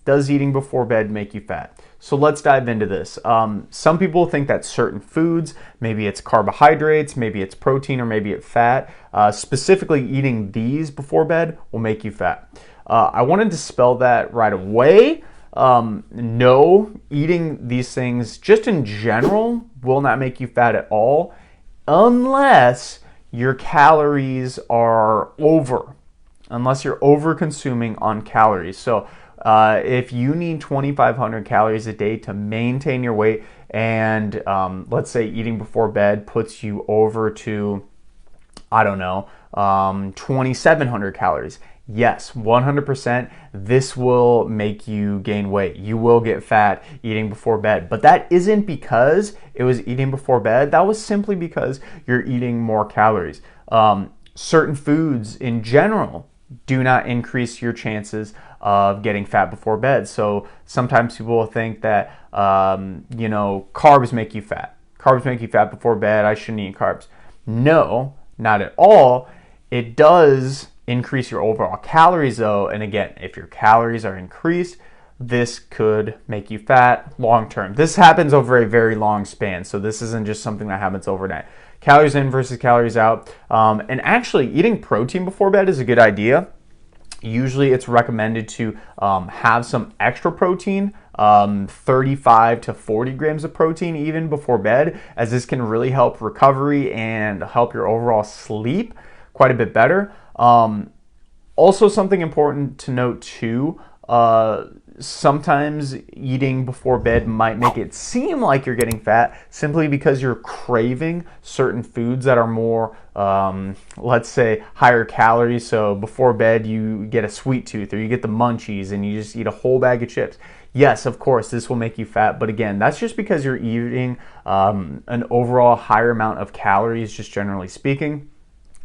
does eating before bed make you fat? So let's dive into this. Some people think that certain foods, maybe it's carbohydrates, maybe it's protein, or maybe it's fat, specifically eating these before bed will make you fat. I want to dispel that right away. No, eating these things just in general will not make you fat at all unless your calories are unless you're over consuming on calories. So if you need 2,500 calories a day to maintain your weight, and let's say eating before bed puts you over to, I don't know, 2,700 calories. Yes, 100%, this will make you gain weight. You will get fat eating before bed. But that isn't because it was eating before bed. That was simply because you're eating more calories. Certain foods in general do not increase your chances of getting fat before bed. So sometimes people will think that, carbs make you fat. Carbs make you fat before bed. I shouldn't eat carbs. No, not at all. It does increase your overall calories though, and again, if your calories are increased, this could make you fat long term. This happens over a very long span, so this isn't just something that happens overnight. Calories in versus calories out. And actually, eating protein before bed is a good idea. Usually it's recommended to have some extra protein, 35 to 40 grams of protein even before bed, as this can really help recovery and help your overall sleep quite a bit better. Also, something important to note too, sometimes eating before bed might make it seem like you're getting fat simply because you're craving certain foods that are more, let's say, higher calories. So before bed, you get a sweet tooth or you get the munchies and you just eat a whole bag of chips. Yes, of course, this will make you fat. But again, that's just because you're eating an overall higher amount of calories, just generally speaking.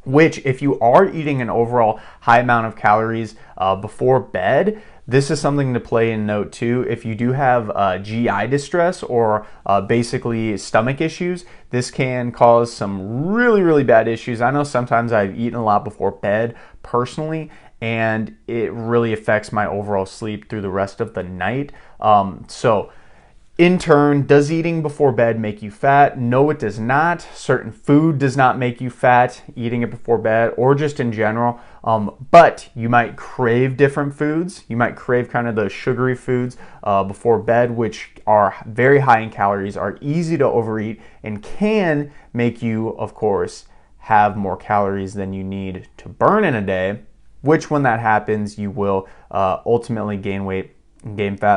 Which, if you are eating an overall high amount of calories before bed, this is something to play in note too. If you do have GI distress or basically stomach issues, this can cause some really, really bad issues. I know sometimes I've eaten a lot before bed personally, and it really affects my overall sleep through the rest of the night. In turn, does eating before bed make you fat? No, it does not. Certain food does not make you fat, eating it before bed or just in general. But you might crave different foods. You might crave kind of the sugary foods before bed, which are very high in calories, are easy to overeat, and can make you, of course, have more calories than you need to burn in a day, which when that happens, you will ultimately gain weight and gain fat.